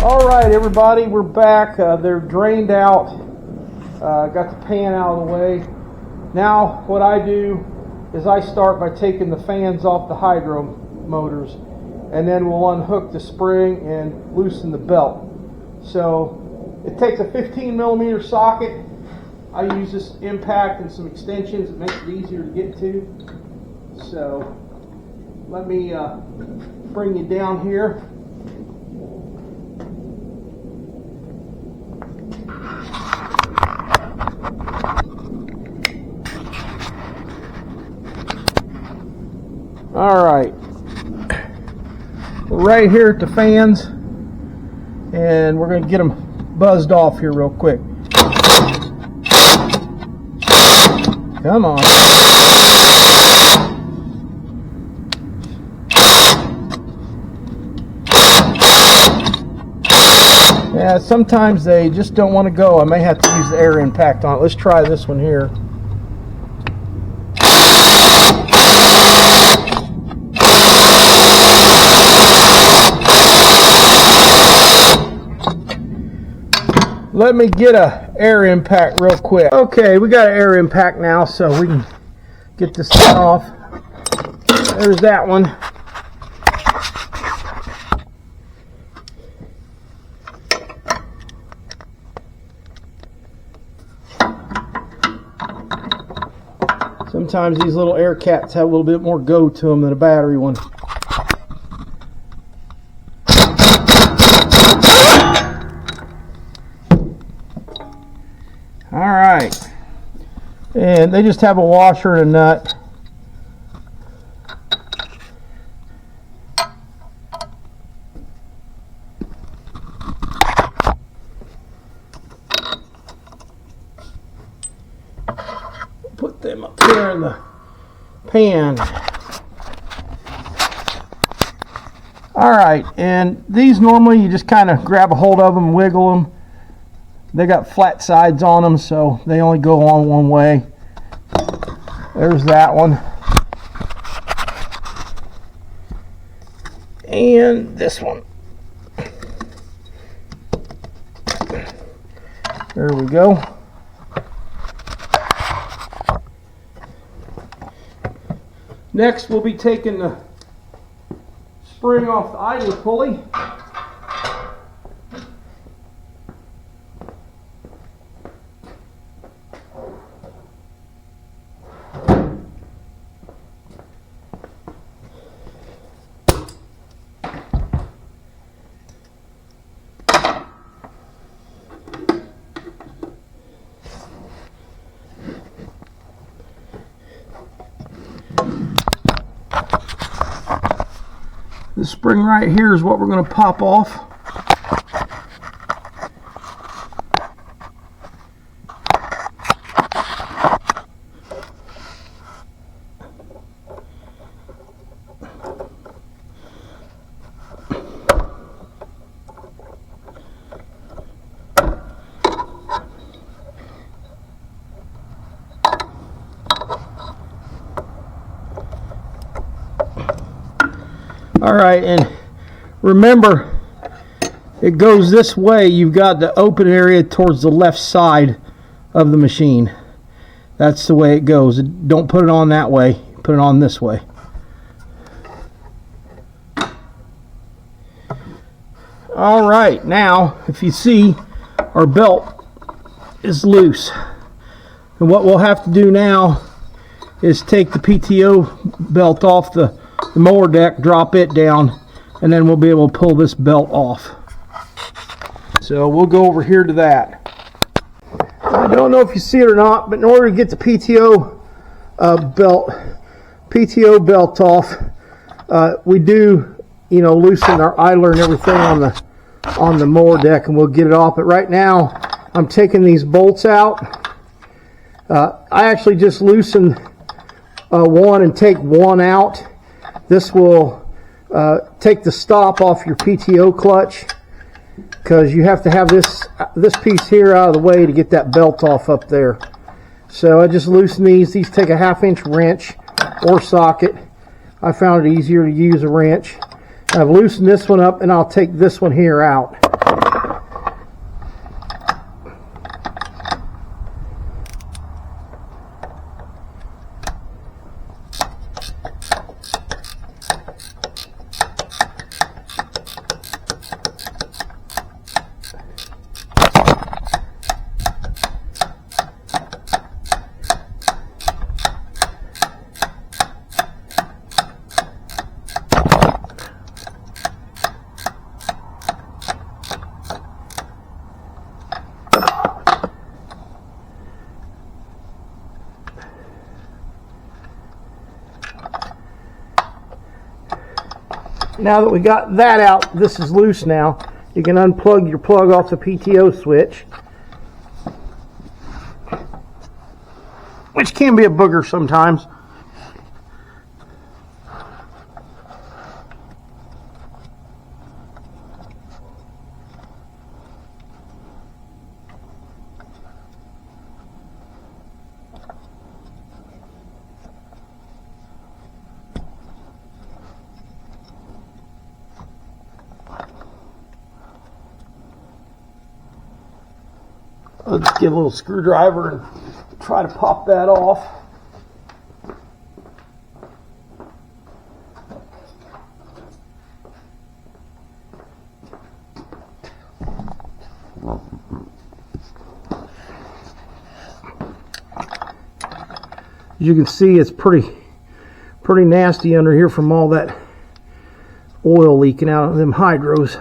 All right, everybody, we're back. They're drained out. Got the pan out of the way. Now, what I do is I start by taking the fans off the hydro motors, and then we'll unhook the spring and loosen the belt. So it takes a 15 millimeter socket. I use this impact and some extensions. It makes it easier to get to. So let me bring you down here. All right, we're right here at the fans, and we're going to get them buzzed off here real quick. Come on. Yeah, sometimes they just don't want to go. I may have to use the air impact on it. Let's try this one here. Let me get a air impact real quick. Okay, we got an air impact now, so we can get this thing off. There's that one. Sometimes these little air cats have a little bit more go to them than a battery one. Alright, and they just have a washer and a nut. Put them up here in the pan. Alright, and these normally you just kind of grab a hold of them, wiggle them. They got flat sides on them, so they only go on one way. There's that one. And this one. There we go. Next, we'll be taking the spring off the idler pulley. The spring right here is what we're going to pop off. Alright, and remember, it goes this way. You've got the open area towards the left side of the machine. That's the way it goes. Don't put it on that way. Put it on this way. Alright, now, if you see, our belt is loose. And what we'll have to do now is take the PTO belt off the mower deck, drop it down, and then we'll be able to pull this belt off. So we'll go over here to that. I don't know if you see it or not, but in order to get the PTO belt off, we do, loosen our idler and everything on the mower deck, and we'll get it off. But right now, I'm taking these bolts out. I actually just loosen one and take one out. This will take the stop off your PTO clutch, because you have to have this piece here out of the way to get that belt off up there. So I just loosen these. These take a 1/2-inch wrench or socket. I found it easier to use a wrench. I've loosened this one up, and I'll take this one here out. Now that we got that out, this is loose now. You can unplug your plug off the PTO switch, which can be a booger sometimes. I'll just get a little screwdriver and try to pop that off. As you can see, it's pretty nasty under here from all that oil leaking out of them hydros.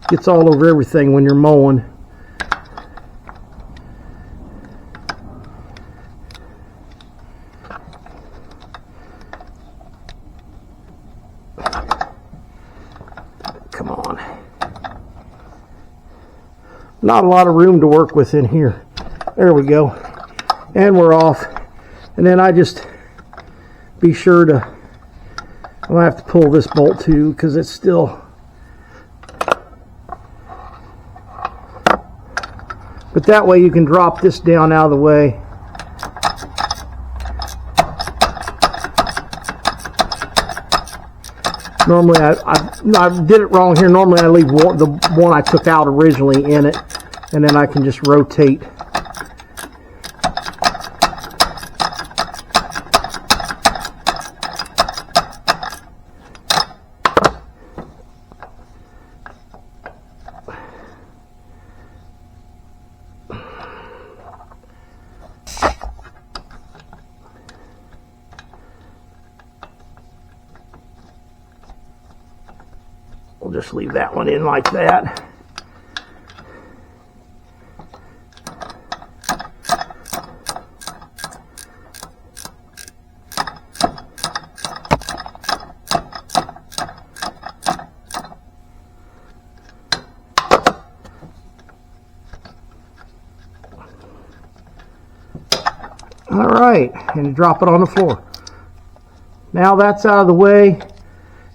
Gets all over everything when you're mowing. Come on. Not a lot of room to work with in here. There we go. And we're off. And then I just be sure to, I'm going to have to pull this bolt too, because it's still, but that way you can drop this down out of the way. Normally I did it wrong here. Normally I leave the one I took out originally in it, and then I can just rotate. We'll just leave that one in like that. All right, and drop it on the floor. Now that's out of the way,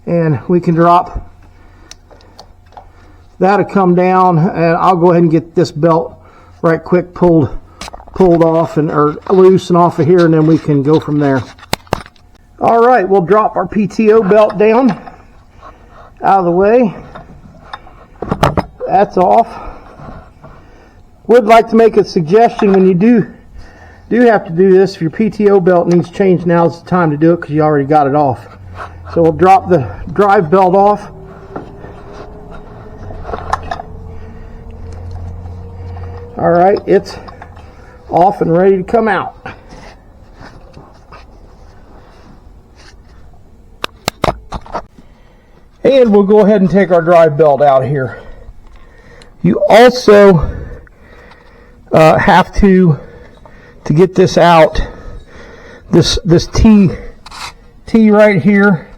and we can drop. That'll come down, and I'll go ahead and get this belt right quick pulled off or loose and off of here, and then we can go from there. All right, we'll drop our PTO belt down out of the way. That's off. Would like to make a suggestion when you do have to do this. If your PTO belt needs changed, now's the time to do it because you already got it off. So we'll drop the drive belt off. All right, it's off and ready to come out. And we'll go ahead and take our drive belt out here. You also have to get this out. This T right here,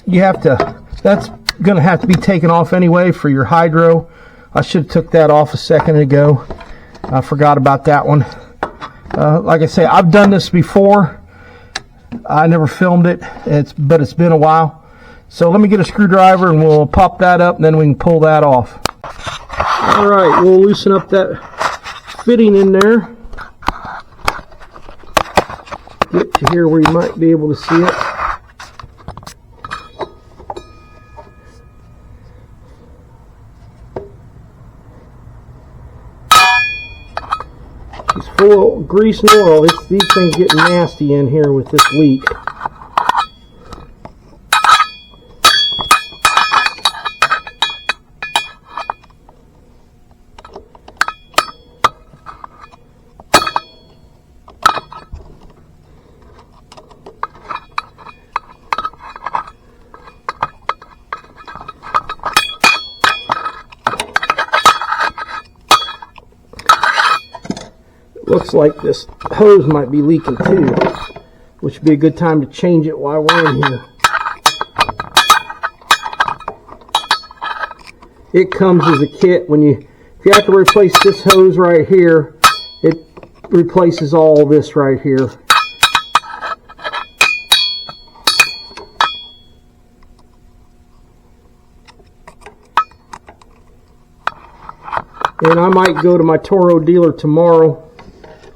you have to. That's going to have to be taken off anyway for your hydro. I should have took that off a second ago. I forgot about that one. Like I say, I've done this before. I never filmed it, but it's been a while. So let me get a screwdriver and we'll pop that up and then we can pull that off. All right, we'll loosen up that fitting in there. Get to here where you might be able to see it. It's full of grease and oil. These things get nasty in here with this leak. Looks like this hose might be leaking too, which would be a good time to change it while we're in here. It comes as a kit. If you have to replace this hose right here, it replaces all this right here. And I might go to my Toro dealer tomorrow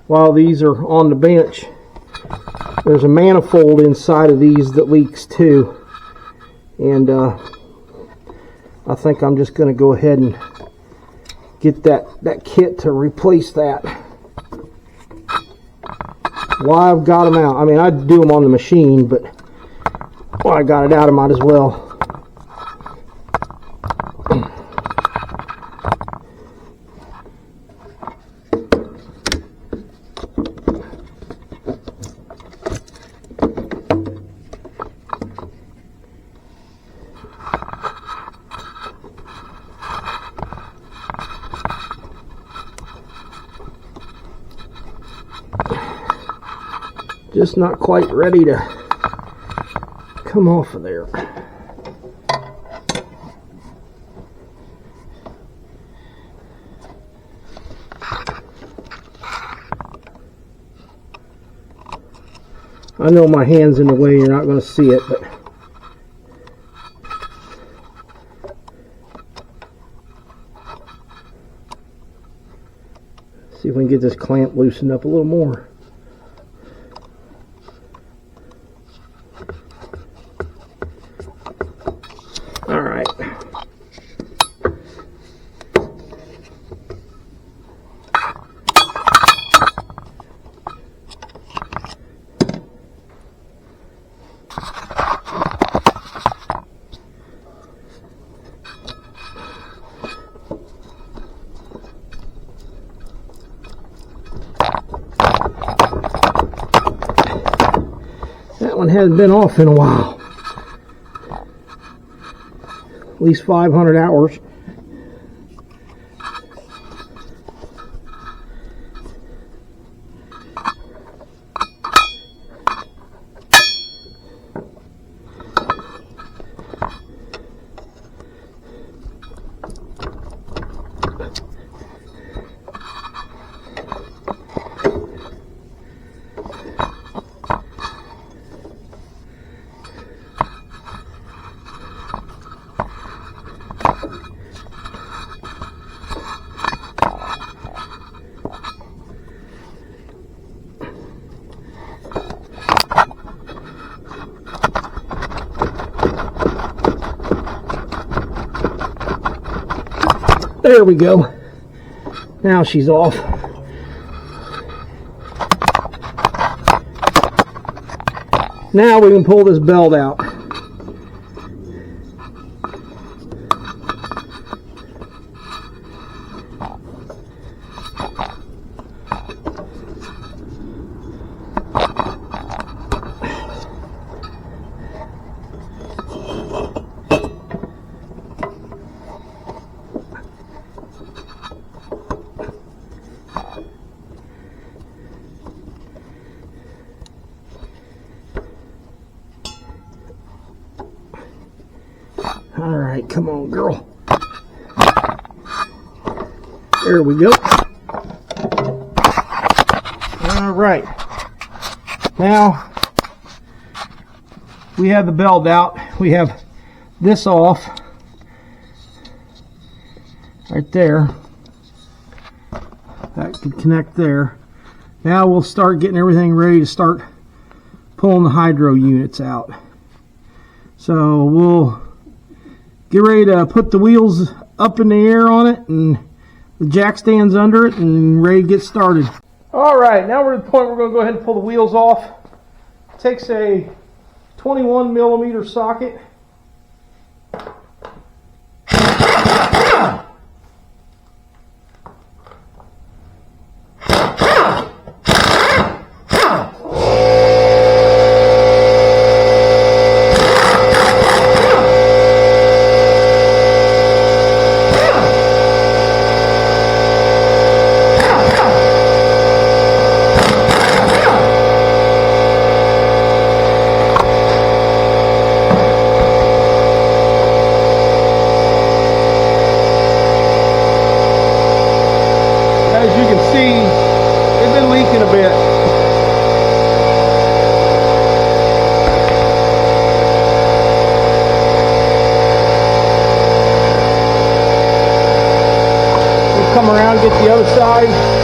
while these are on the bench. There's a manifold inside of these that leaks too, and I think I'm just going to go ahead and get that kit to replace that while I've got them out. I mean, I'd do them on the machine, but while I got it out, I might as well. Just not quite ready to come off of there. I know my hand's in the way, you're not going to see it, but see if we can get this clamp loosened up a little more. All right. That one hasn't been off in a while. At least 500 hours. There we go. Now she's off. Now we can pull this belt out. All right, come on, girl. There we go. All right. Now we have the belt out. We have this off right there. That could connect there. Now we'll start getting everything ready to start pulling the hydro units out. So we'll get ready to put the wheels up in the air on it and the jack stands under it and ready to get started. Alright, now we're at the point we're going to go ahead and pull the wheels off. Takes a 21 millimeter socket. Come around, get the other side.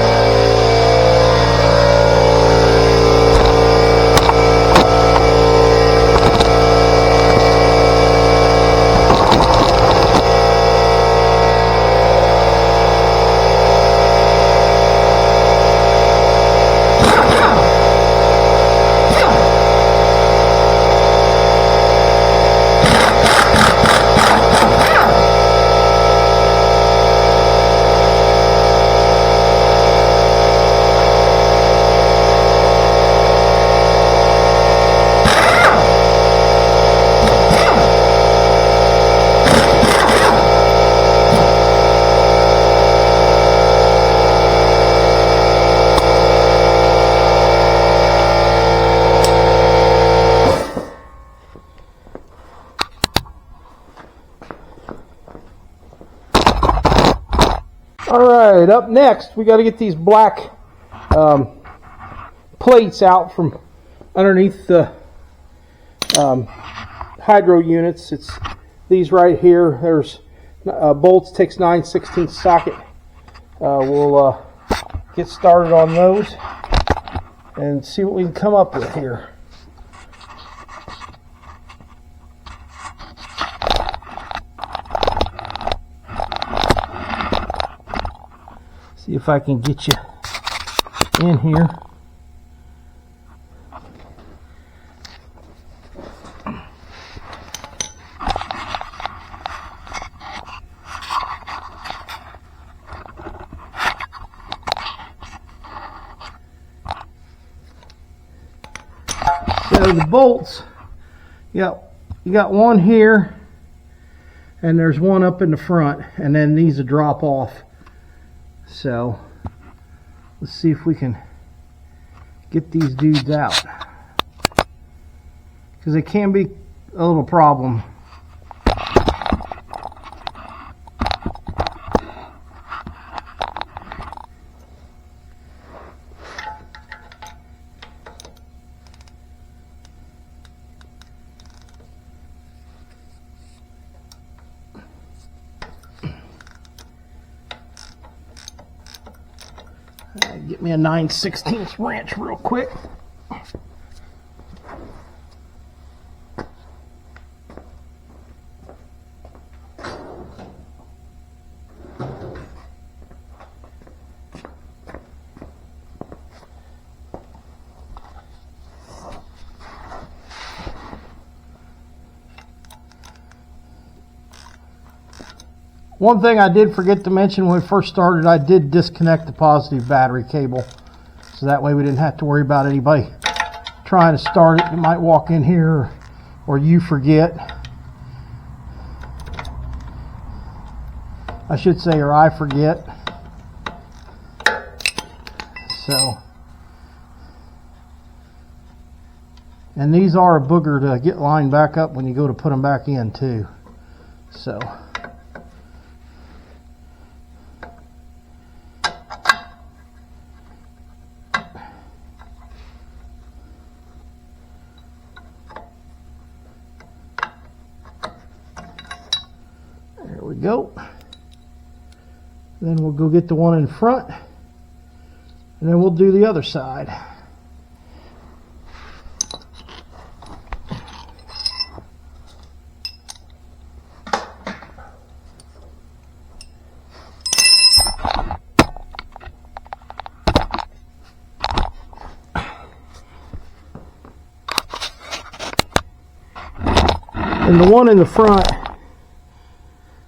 Alright, up next we got to get these black plates out from underneath the hydro units. It's these right here. There's bolts, takes 9/16 socket. We'll get started on those and see what we can come up with here. See if I can get you in here. So the bolts, you got one here, and there's one up in the front, and then these will drop off. So let's see if we can get these dudes out, because they can be a little problem. Get me a 9/16 wrench real quick. One thing I did forget to mention when we first started, I did disconnect the positive battery cable, so that way we didn't have to worry about anybody trying to start it. You might walk in here or you forget. I should say, or I forget. So, and these are a booger to get lined back up when you go to put them back in too. So. go. Then we'll go get the one in front, and then we'll do the other side. And the one in the front,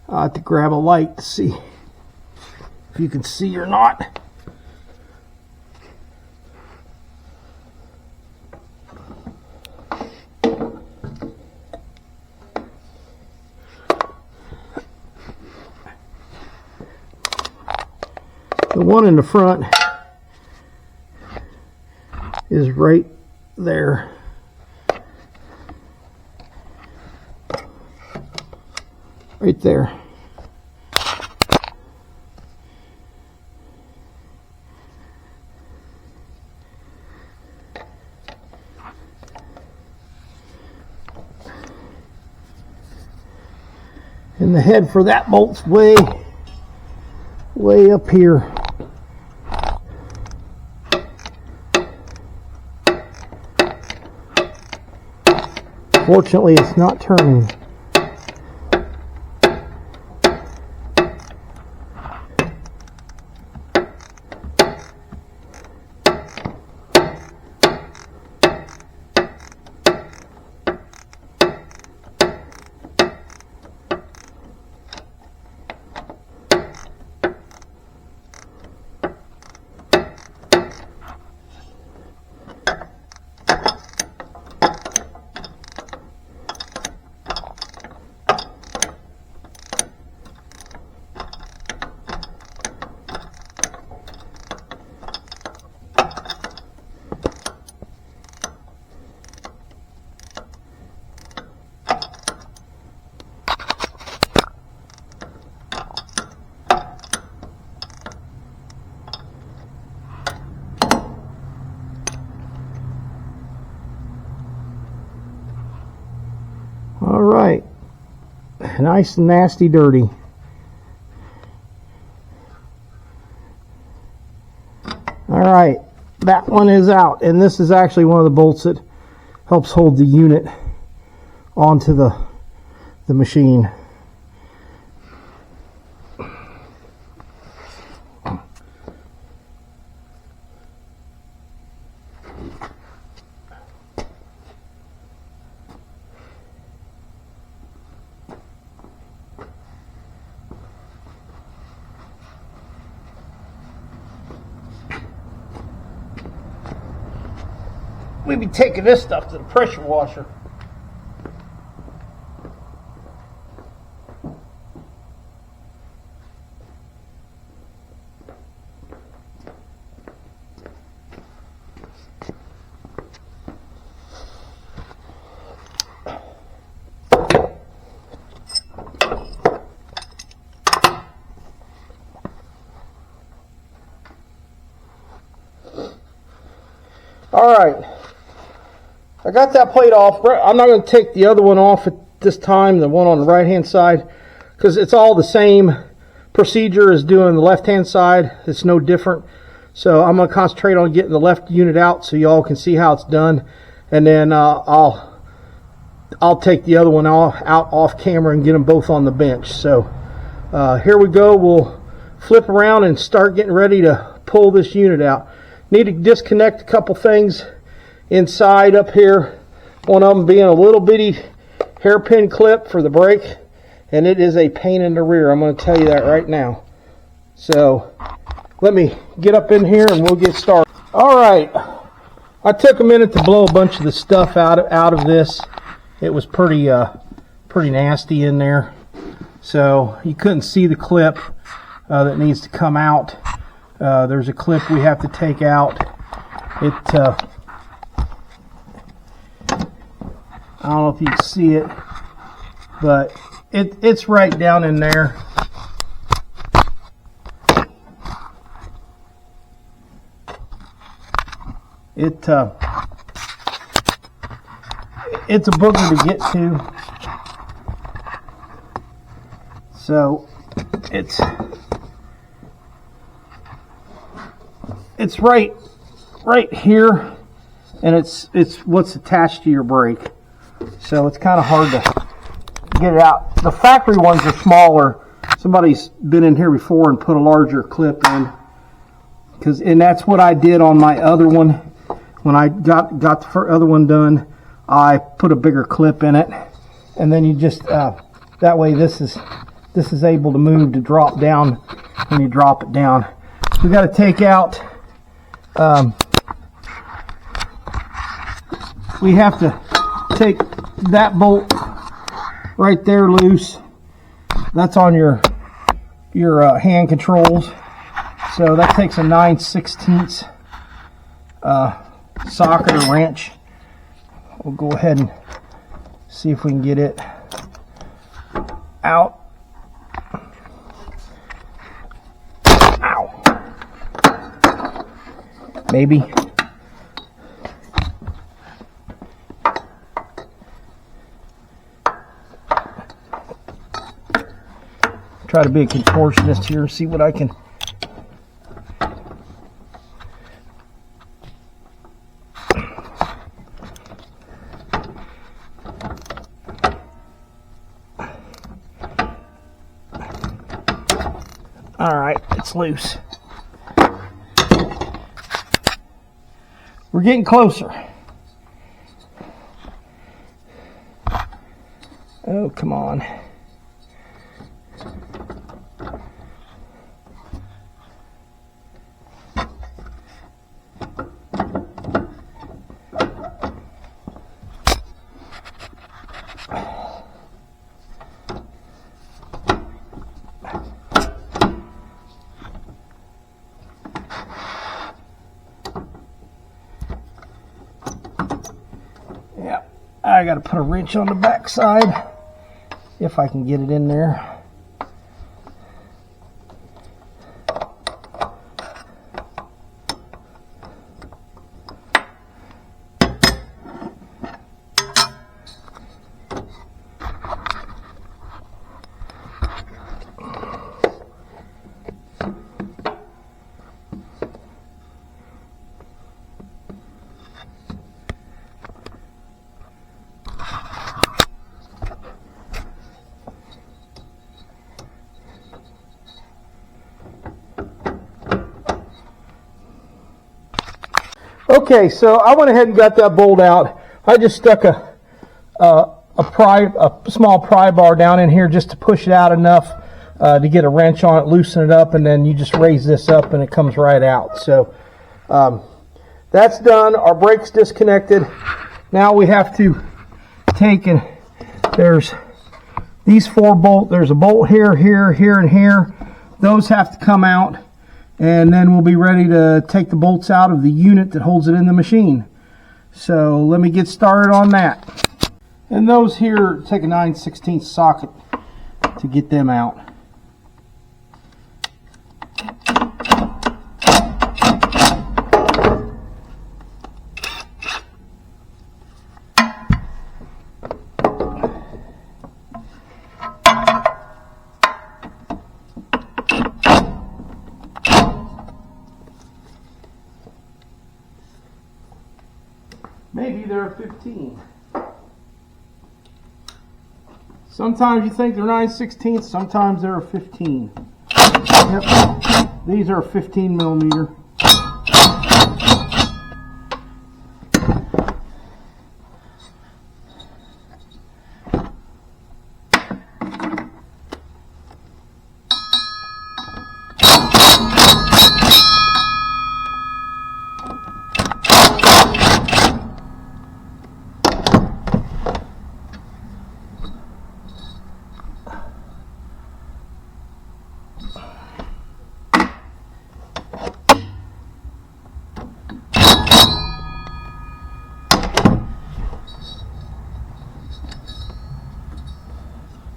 I have to grab a light to see if you can see or not. The one in the front is right there. Right there. And the head for that bolt's way up here. Fortunately, it's not turning. All right, nice and nasty dirty. All right, that one is out, and this is actually one of the bolts that helps hold the unit onto the machine. We'll be taking this stuff to the pressure washer. All right. I got that plate off. I'm not going to take the other one off at this time, the one on the right hand side, because it's all the same procedure as doing the left hand side. It's no different. So I'm going to concentrate on getting the left unit out so you all can see how it's done, and then I'll take the other one out off camera and get them both on the bench. So here we go. We'll flip around and start getting ready to pull this unit out. Need to disconnect a couple things inside up here, one of them being a little bitty hairpin clip for the brake, and it is a pain in the rear. I'm going to tell you that right now. So let me get up in here and we'll get started. All right, I took a minute to blow a bunch of the stuff out of this. It was pretty nasty in there, so you couldn't see the clip that needs to come out. There's a clip we have to take out. I don't know if you can see it, but it's right down in there. It's a booger to get to. So it's right here, and it's what's attached to your brake. So it's kind of hard to get it out. The factory ones are smaller. Somebody's been in here before and put a larger clip in, and that's what I did on my other one. When I got the other one done, I put a bigger clip in it, and then you just that way this is able to move to drop down when you drop it down. We got to take out. We have to take that bolt right there loose. That's on your hand controls. So that takes a 9/16 socket or wrench. We'll go ahead and see if we can get it out. Ow. Maybe. Try to be a contortionist here and see what I can. All right, it's loose. We're getting closer. Oh, come on. I got to put a wrench on the back side if I can get it in there. Okay, so I went ahead and got that bolt out. I just stuck a small pry bar down in here just to push it out enough to get a wrench on it, loosen it up, and then you just raise this up and it comes right out. So that's done. Our brake's disconnected. Now we have to take and there's these 4 bolts. There's a bolt here, here, here, and here. Those have to come out. And then we'll be ready to take the bolts out of the unit that holds it in the machine. So let me get started on that. And those here take a 9/16 socket to get them out. Maybe they're 15. Sometimes you think they're 9/16, sometimes they're a 15. Yep. These are 15 millimeter.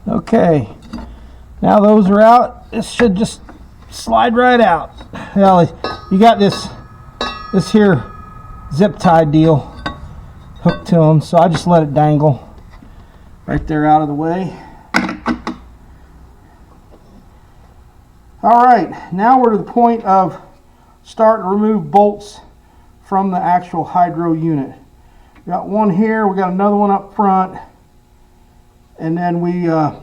Okay, now those are out. This should just slide right out. Well, you got this here zip tie deal hooked to them, so I just let it dangle right there out of the way. All right, now we're to the point of starting to remove bolts from the actual hydro unit. We got one here, we got another one up front, and then we'll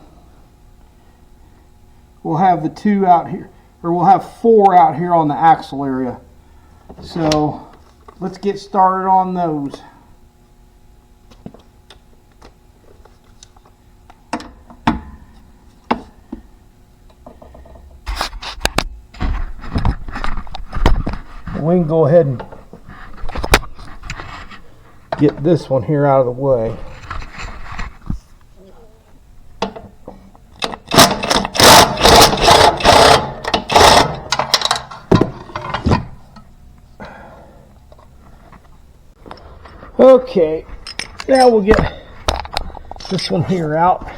have the two out here, or we'll have four out here on the axle area. So let's get started on those. We can go ahead and get this one here out of the way. Okay, now we'll get this one here out.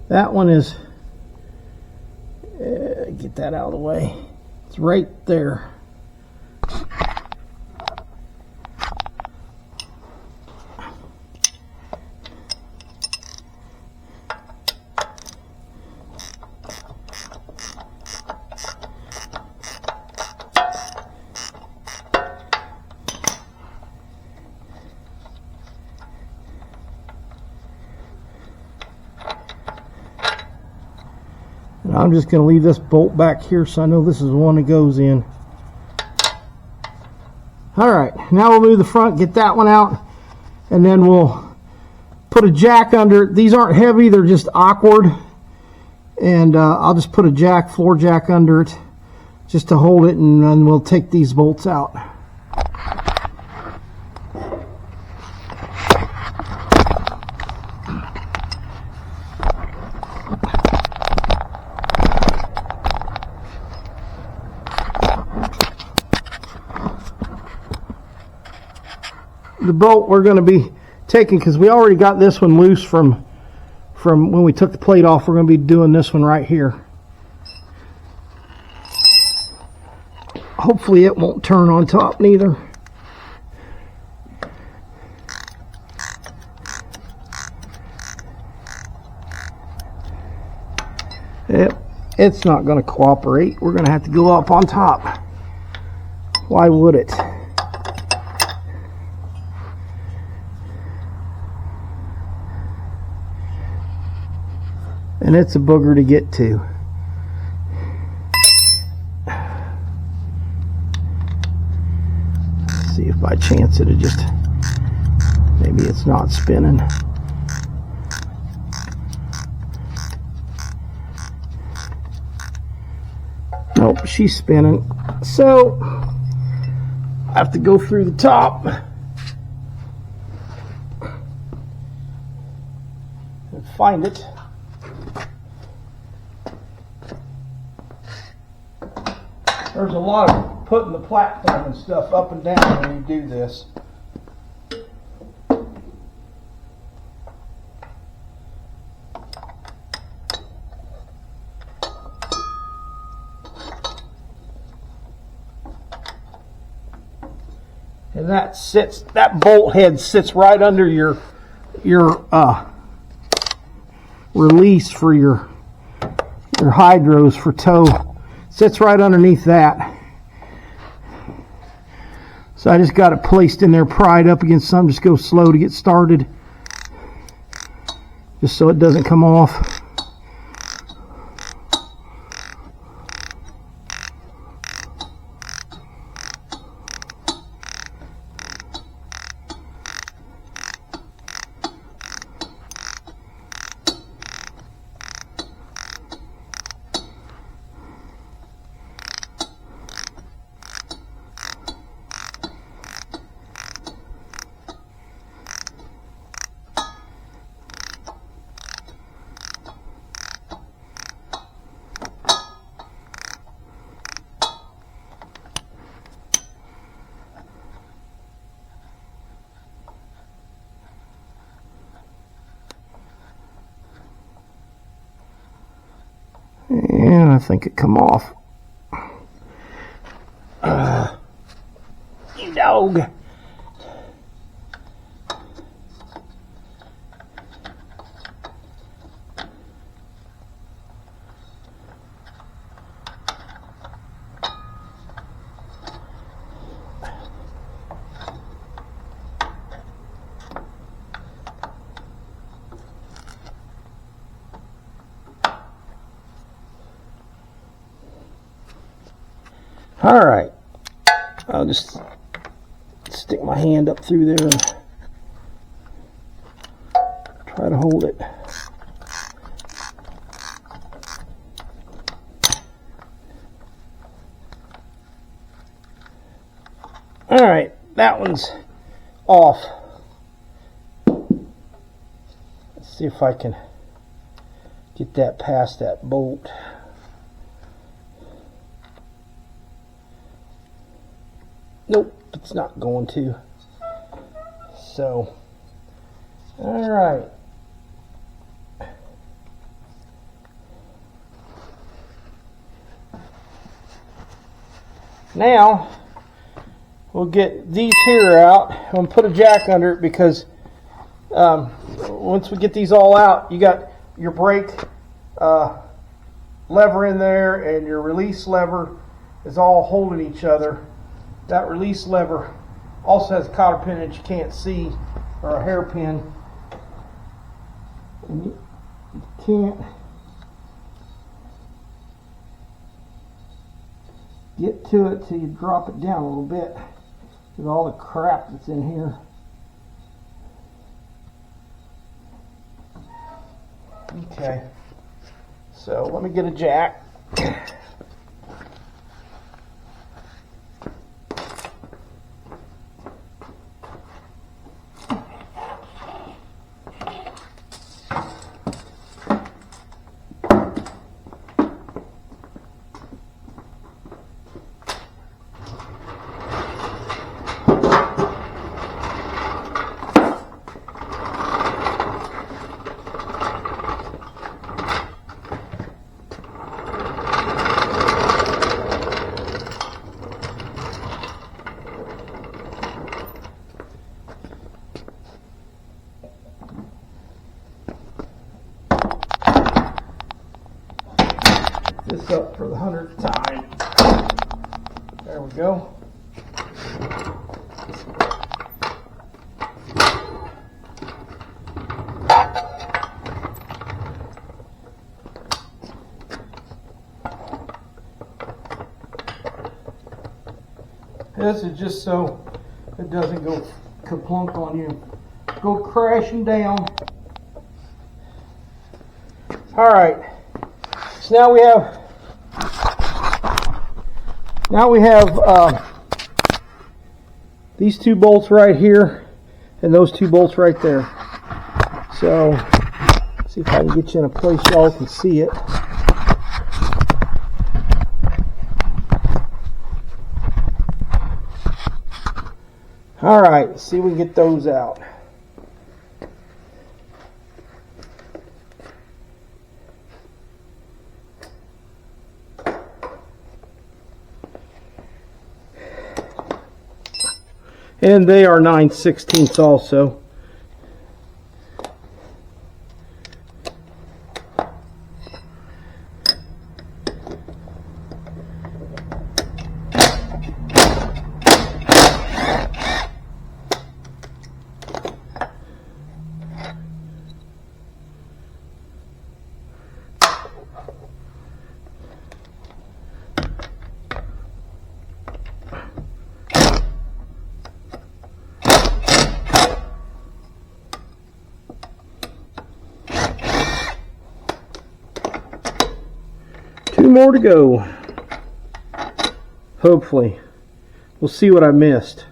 That one is, get that out of the way. It's right there. I'm just going to leave this bolt back here so I know this is the one that goes in. Alright, now we'll move the front, get that one out, and then we'll put a jack under it. These aren't heavy, they're just awkward. And I'll just put a jack, floor jack under it just to hold it, and then we'll take these bolts out. The bolt we're going to be taking, because we already got this one loose from when we took the plate off, we're going to be doing this one right here. Hopefully it won't turn on top neither. It's not going to cooperate. We're going to have to go up on top. Why would it? And it's a booger to get to. Let's see if by chance it'll just, maybe it's not spinning. Nope, she's spinning. So I have to go through the top and find it. There's a lot of putting the platform and stuff up and down when you do this. And that bolt head sits right under your release for your hydros for tow. Sits right underneath that. So I just got it placed in there, pried up against some. Just go slow to get started, just so it doesn't come off. And I think it come off. You dog. All right, I'll just stick my hand up through there and try to hold it. All right, that one's off. Let's see if I can get that past that bolt. Nope, it's not going to. So, all right. Now, we'll get these here out. I'm going to put a jack under it because once we get these all out, you got your brake lever in there and your release lever is all holding each other. That release lever also has a cotter pin that you can't see, or a hairpin. And you can't get to it till you drop it down a little bit with all the crap that's in here. Okay, so let me get a jack. This up for the 100th time. There we go. This is just so it doesn't go kaplunk on you. Go crashing down. All right. So now we have these two bolts right here and those two bolts right there. So let's see if I can get you in a place y'all can see it. All right, let's see if we can get those out. And they are 9/16 also. Two more to go. Hopefully. We'll see what I missed.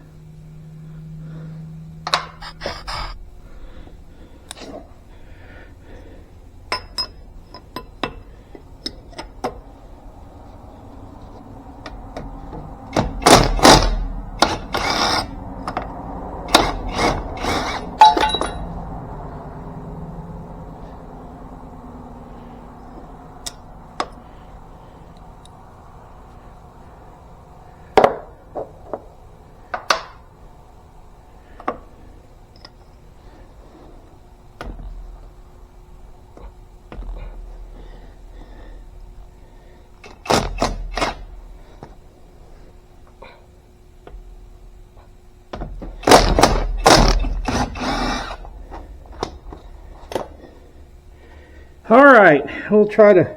All right, we'll try to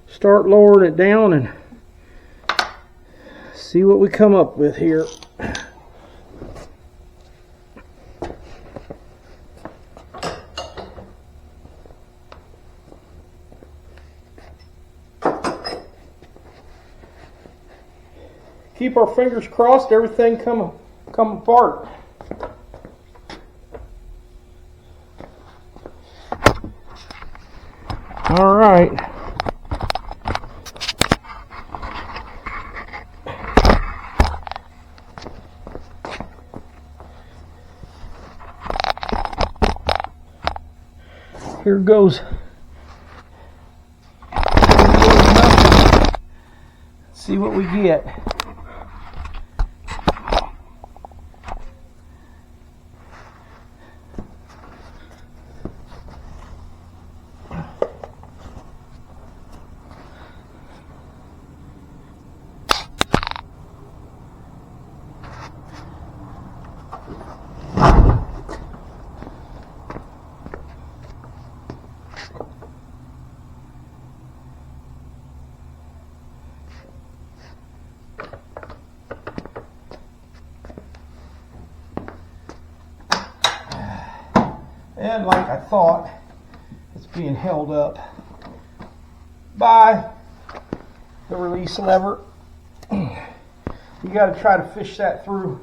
start lowering it down and see what we come up with here. Keep our fingers crossed, everything come apart. All right. Here goes. Let's see what we get. And like I thought, it's being held up by the release lever. You got to try to fish that through.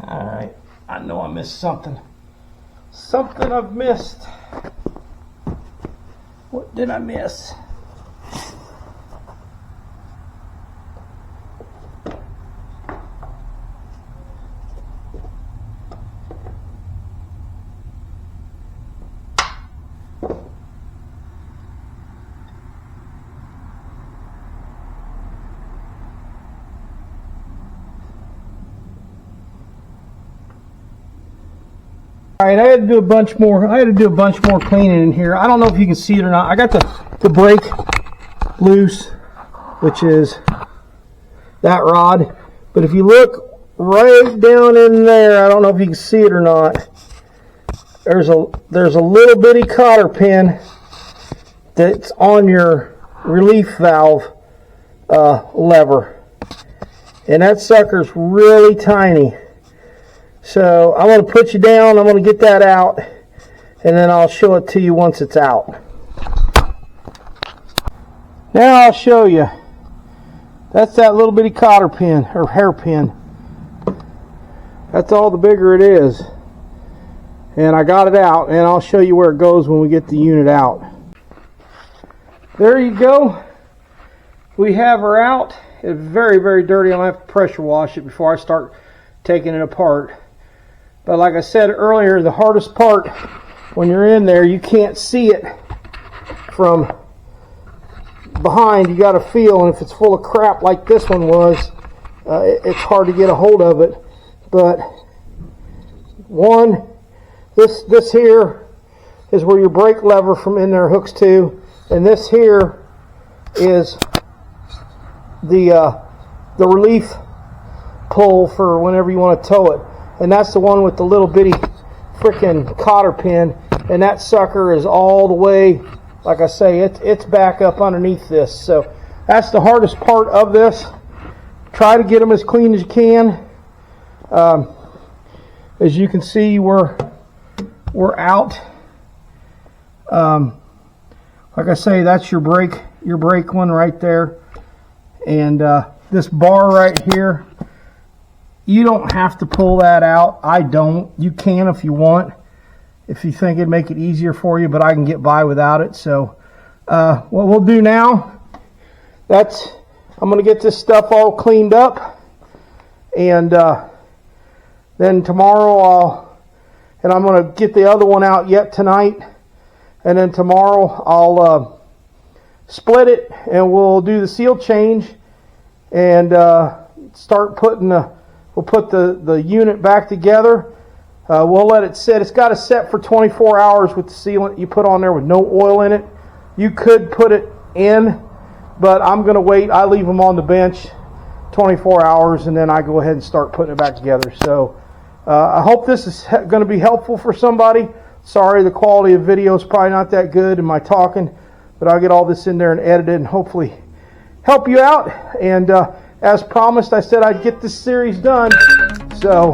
Alright, I know I missed something. Something I've missed. What did I miss? All right, I had to do a bunch more. Cleaning in here. I don't know if you can see it or not. I got the brake loose, which is that rod. But if you look right down in there, I don't know if you can see it or not. There's a little bitty cotter pin that's on your relief valve lever, and that sucker's really tiny. So I'm going to put you down, I'm going to get that out, and then I'll show it to you once it's out. Now I'll show you. That's that little bitty cotter pin, or hairpin. That's all the bigger it is. And I got it out, and I'll show you where it goes when we get the unit out. There you go. We have her out. It's very, very dirty. I'm going to have to pressure wash it before I start taking it apart. But like I said earlier, the hardest part when you're in there, you can't see it from behind. You got to feel, and if it's full of crap like this one was, it's hard to get a hold of it. But this here is where your brake lever from in there hooks to, and this here is the relief pull for whenever you want to tow it. And that's the one with the little bitty frickin' cotter pin, and that sucker is all the way, like I say, it's back up underneath this. So that's the hardest part of this. Try to get them as clean as you can. As you can see, we're out. Like I say, that's your brake one right there, and this bar right here, you don't have to pull that out. I don't. You can if you want, if you think it'd make it easier for you, but I can get by without it. So what we'll do now, I'm going to get this stuff all cleaned up, and then tomorrow I'll and I'm going to get the other one out yet tonight, and then tomorrow I'll split it and we'll do the seal change and start putting we'll put the unit back together. We'll let it sit. It's got to set for 24 hours with the sealant you put on there with no oil in it. You could put it in, but I'm going to wait. I leave them on the bench 24 hours and then I go ahead and start putting it back together. So I hope this is going to be helpful for somebody. Sorry, the quality of video is probably not that good in my talking, but I'll get all this in there and edit it and hopefully help you out. And as promised, I said I'd get this series done. So